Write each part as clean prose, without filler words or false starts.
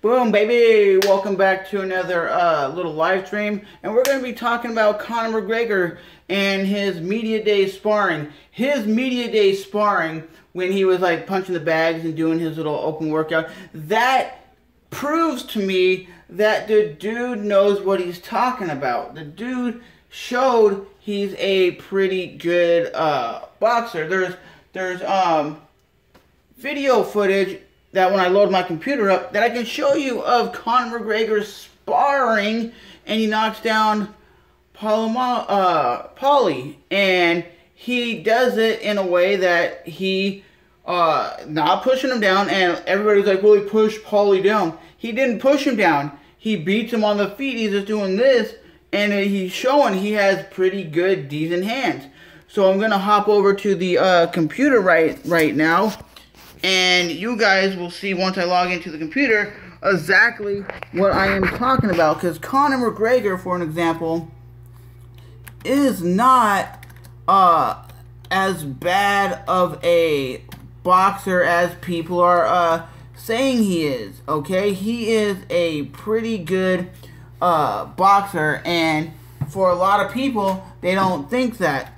Boom, baby! Welcome back to another little live stream, and we're going to be talking about Conor McGregor and his media day sparring. His media day sparring, when he was like punching the bags and doing his little open workout, that proves to me that the dude knows what he's talking about. The dude showed he's a pretty good boxer. There's video footage that when I load my computer up, that I can show you of Conor McGregor sparring, and he knocks down Paulie, and he does it in a way that he not pushing him down, and everybody's like, well, he pushed Paulie down. He didn't push him down. He beats him on the feet. He's just doing this, and he's showing he has pretty good, decent hands. So I'm gonna hop over to the computer right now. And you guys will see once I log into the computer exactly what I am talking about. Because Conor McGregor, for an example, is not as bad of a boxer as people are saying he is. Okay, he is a pretty good boxer, and for a lot of people, they don't think that.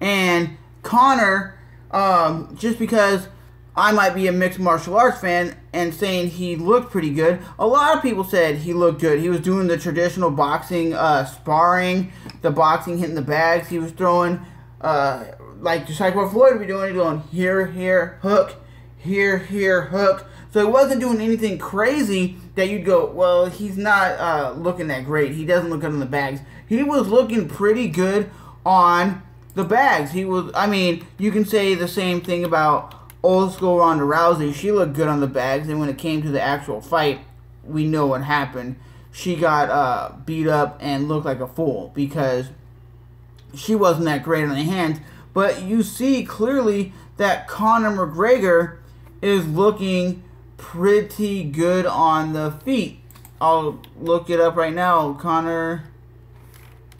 And Conor, just because I might be a mixed martial arts fan and saying he looked pretty good, a lot of people said he looked good. He was doing the traditional boxing sparring, the boxing hitting the bags. He was throwing, like just like what Floyd would be doing, going here, hook, here, hook. So he wasn't doing anything crazy that you'd go, well, he's not looking that great. He doesn't look good on the bags. He was looking pretty good on the bags. He was, I mean, you can say the same thing about old school Ronda Rousey. She looked good on the bags, and when it came to the actual fight, we know what happened. She got beat up and looked like a fool because she wasn't that great on the hands. But you see clearly that Conor McGregor is looking pretty good on the feet. I'll look it up right now. Conor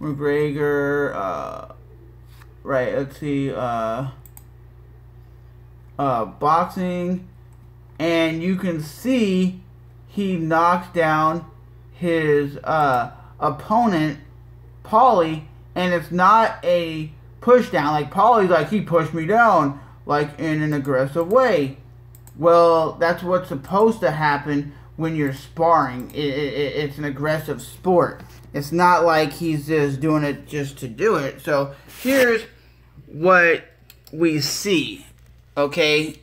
McGregor, right, let's see, boxing, and you can see he knocks down his opponent, Paulie, and it's not a push down. Like, Paulie's like, he pushed me down, like, in an aggressive way. Well, that's what's supposed to happen when you're sparring. It's an aggressive sport. It's not like he's just doing it just to do it. So here's what we see, okay?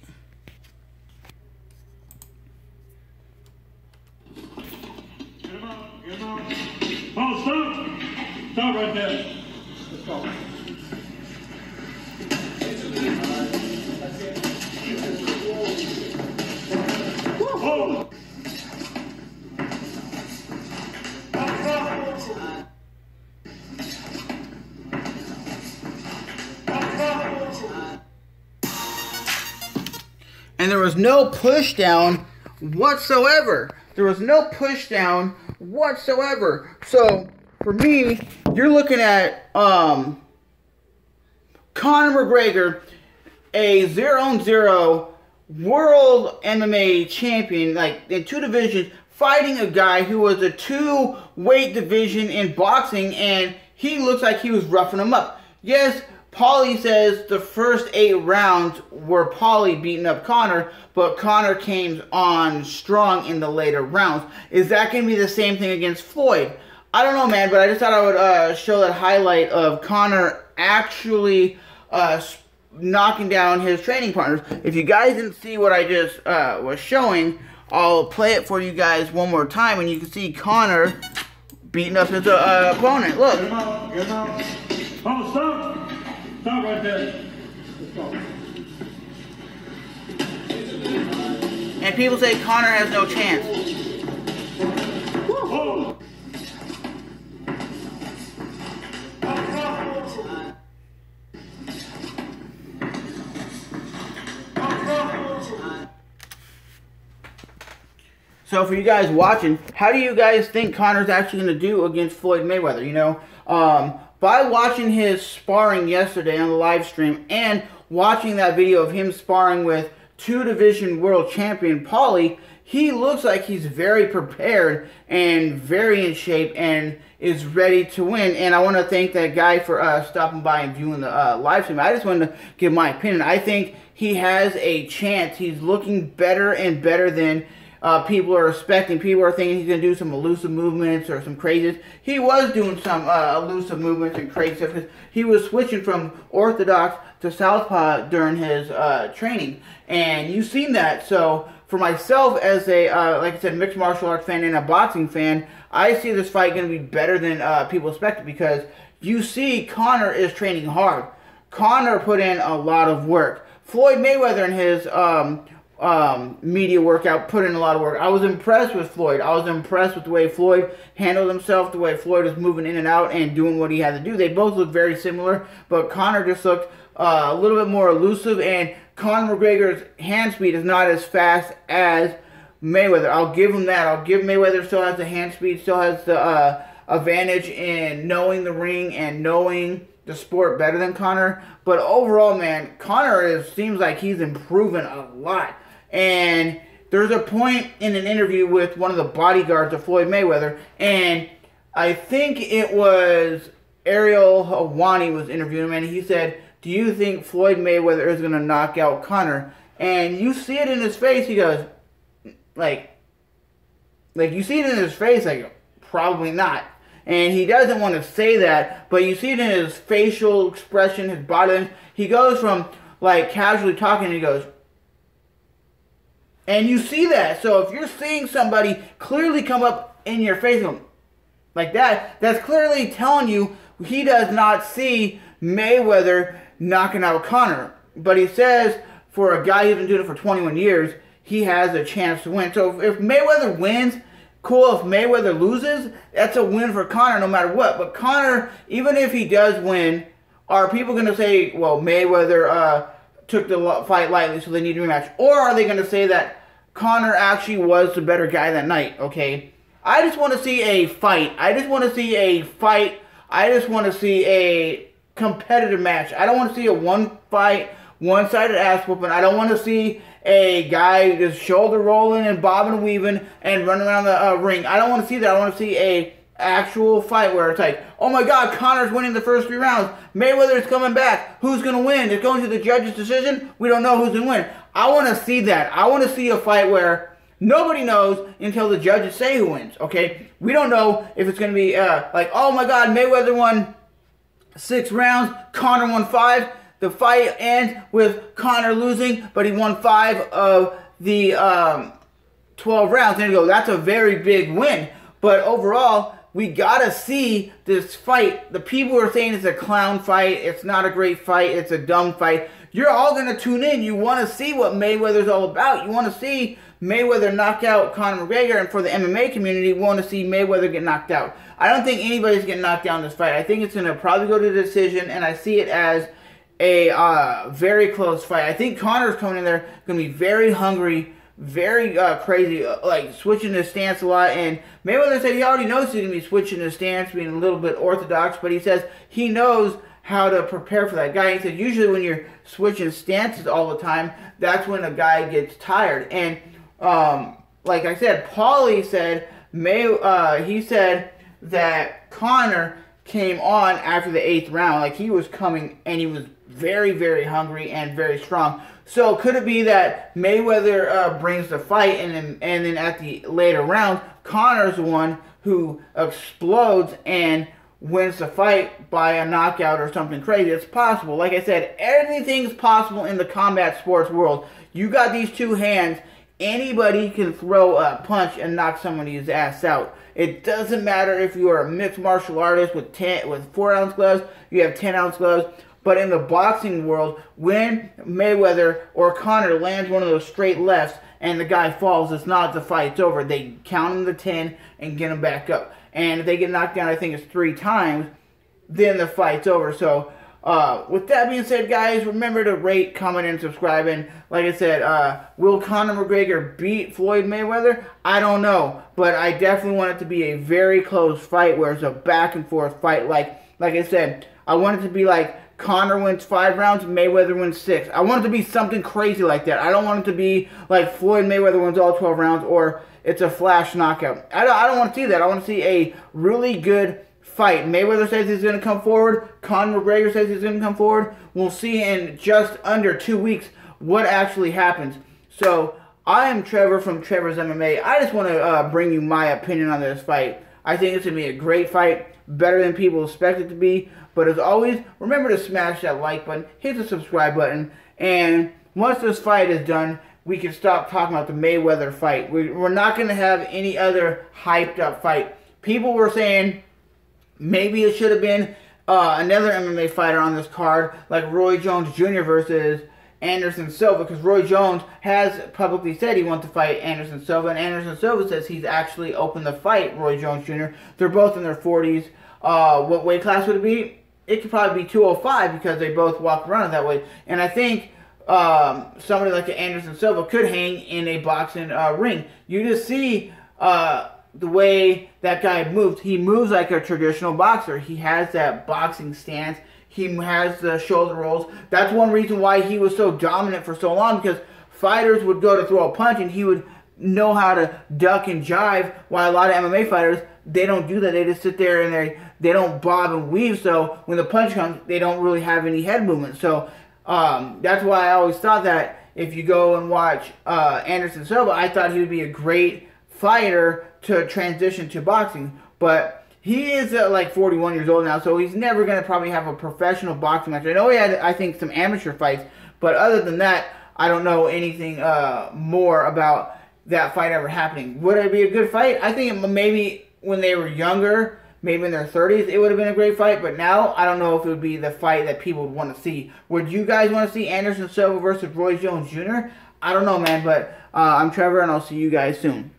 Get him out. Oh, stop! Stop right there. Let's go. Oh! And there was no push down whatsoever. There was no push down whatsoever. So for me, you're looking at Conor McGregor, a 0-0 world MMA champion, like in 2 divisions, fighting a guy who was a 2-weight division in boxing, and he looks like he was roughing him up. Yes, Paulie says the first 8 rounds were Paulie beating up Conor, but Conor came on strong in the later rounds. Is that going to be the same thing against Floyd? I don't know, man, but I just thought I would show that highlight of Conor actually knocking down his training partners. If you guys didn't see what I just was showing, I'll play it for you guys one more time, and you can see Conor beating up his opponent. Look. Get him out. Oh, stop! Stop right there. Let's go. And people say Conor has no chance. Oh! So for you guys watching, how do you guys think Conor's actually going to do against Floyd Mayweather? You know, by watching his sparring yesterday on the live stream and watching that video of him sparring with two-division world champion Paulie, he looks like he's very prepared and very in shape and is ready to win. And I want to thank that guy for stopping by and viewing the live stream. I just wanted to give my opinion. I think he has a chance. He's looking better and better than people are expecting. People are thinking he's going to do some elusive movements or some crazies. He was doing some elusive movements and crazy stuff because he was switching from orthodox to southpaw during his training. And you've seen that. So for myself as a, like I said, mixed martial arts fan and a boxing fan, I see this fight going to be better than people expected because you see Conor is training hard. Conor put in a lot of work. Floyd Mayweather in his media workout put in a lot of work. I was impressed with Floyd. I was impressed with the way Floyd handled himself, the way Floyd was moving in and out and doing what he had to do. They both look very similar, but Conor just looked a little bit more elusive, and Conor McGregor's hand speed is not as fast as Mayweather. I'll give him that. I'll give Mayweather still has the hand speed, still has the advantage in knowing the ring and knowing the sport better than Conor. But overall, man, Conor seems like he's improving a lot. And there's a point in an interview with one of the bodyguards of Floyd Mayweather, and I think it was Ariel Helwani was interviewing him, and he said, "Do you think Floyd Mayweather is going to knock out Conor?" And you see it in his face. He goes, like you see it in his face, like, probably not. And he doesn't want to say that, but you see it in his facial expression, his body language. He goes from, like, casually talking, and he goes, and you see that. So if you're seeing somebody clearly come up in your face like that, that's clearly telling you he does not see Mayweather knocking out Conor. But he says for a guy who's been doing it for 21 years, he has a chance to win. So if Mayweather wins, cool. If Mayweather loses, that's a win for Conor no matter what. But Conor, even if he does win, are people going to say, well, Mayweather took the fight lightly, so they need a rematch? Or are they going to say that Conor actually was the better guy that night? Okay, I just want to see a fight. I just want to see a fight. I just want to see a competitive match. I don't want to see a one-fight, one-sided ass whooping. I don't want to see a guy just shoulder rolling and bobbing and weaving and running around the ring. I don't want to see that. I want to see a actual fight where it's like, oh my God, Conor's winning the first 3 rounds. Mayweather's coming back. Who's going to win? It's going to the judge's decision. We don't know who's going to win. I want to see that. I want to see a fight where nobody knows until the judges say who wins, okay? We don't know if it's going to be like, oh my God, Mayweather won 6 rounds, Conor won 5. The fight ends with Conor losing, but he won 5 of the 12 rounds. And you go, that's a very big win. But overall, we gotta see this fight. The people who are saying it's a clown fight, it's not a great fight, it's a dumb fight, you're all gonna tune in. You want to see what Mayweather's all about. You want to see Mayweather knock out Conor McGregor, and for the MMA community, we want to see Mayweather get knocked out. I don't think anybody's getting knocked down in this fight. I think it's gonna probably go to the decision, and I see it as a very close fight. I think Conor's coming in there gonna be very hungry, very crazy, like switching his stance a lot. And Mayweather said he already knows he's going to be switching his stance, being a little bit orthodox, but he says he knows how to prepare for that guy. He said usually when you're switching stances all the time, that's when a guy gets tired. And like I said, Paulie said, he said that Conor came on after the 8th round. Like, he was coming and he was very, very hungry and very strong. So could it be that Mayweather brings the fight, and then at the later rounds, Conor's the one who explodes and wins the fight by a knockout or something crazy? It's possible. Like I said, everything's possible in the combat sports world. You got these 2 hands. Anybody can throw a punch and knock somebody's ass out. It doesn't matter if you are a mixed martial artist with 4-ounce gloves, you have 10-ounce gloves. But in the boxing world, when Mayweather or Conor lands one of those straight lefts and the guy falls, it's not the fight's over. They count him to 10 and get him back up. And if they get knocked down, I think it's 3 times, then the fight's over. So With that being said, guys, remember to rate, comment, and subscribe. And like I said, will Conor McGregor beat Floyd Mayweather? I don't know, but I definitely want it to be a very close fight where it's a back and forth fight. Like I said, I want it to be like Conor wins 5 rounds, Mayweather wins 6. I want it to be something crazy like that. I don't want it to be like Floyd Mayweather wins all 12 rounds or it's a flash knockout. I don't want to see that. I want to see a really good fight. Mayweather says he's going to come forward. Conor McGregor says he's going to come forward. We'll see in just under 2 weeks what actually happens. So, I am Trevor from Trevor's MMA. I just want to bring you my opinion on this fight. I think it's going to be a great fight, better than people expect it to be. But as always, remember to smash that like button, hit the subscribe button, and once this fight is done, we can stop talking about the Mayweather fight. We're not going to have any other hyped up fight. People were saying maybe it should have been another MMA fighter on this card, like Roy Jones Jr. versus Anderson Silva, because Roy Jones has publicly said he wants to fight Anderson Silva, and Anderson Silva says he's actually open to fight Roy Jones Jr. They're both in their 40s. What weight class would it be? It could probably be 205 because they both walk around that way. And I think somebody like Anderson Silva could hang in a boxing ring. You just see the way that guy moves. He moves like a traditional boxer. He has that boxing stance. He has the shoulder rolls. That's one reason why he was so dominant for so long, because fighters would go to throw a punch and he would know how to duck and jive, while a lot of MMA fighters, they don't do that. They just sit there and they don't bob and weave, so when the punch comes, they don't really have any head movement. So that's why I always thought that if you go and watch Anderson Silva, I thought he would be a great fighter to transition to boxing. But he is like 41 years old now, so he's never going to probably have a professional boxing match. I know he had, I think, some amateur fights, but other than that, I don't know anything more about that fight ever happening. Would it be a good fight? I think maybe when they were younger, maybe in their 30s, it would have been a great fight. But now, I don't know if it would be the fight that people would want to see. Would you guys want to see Anderson Silva versus Roy Jones Jr.? I don't know, man. But I'm Trevor, and I'll see you guys soon.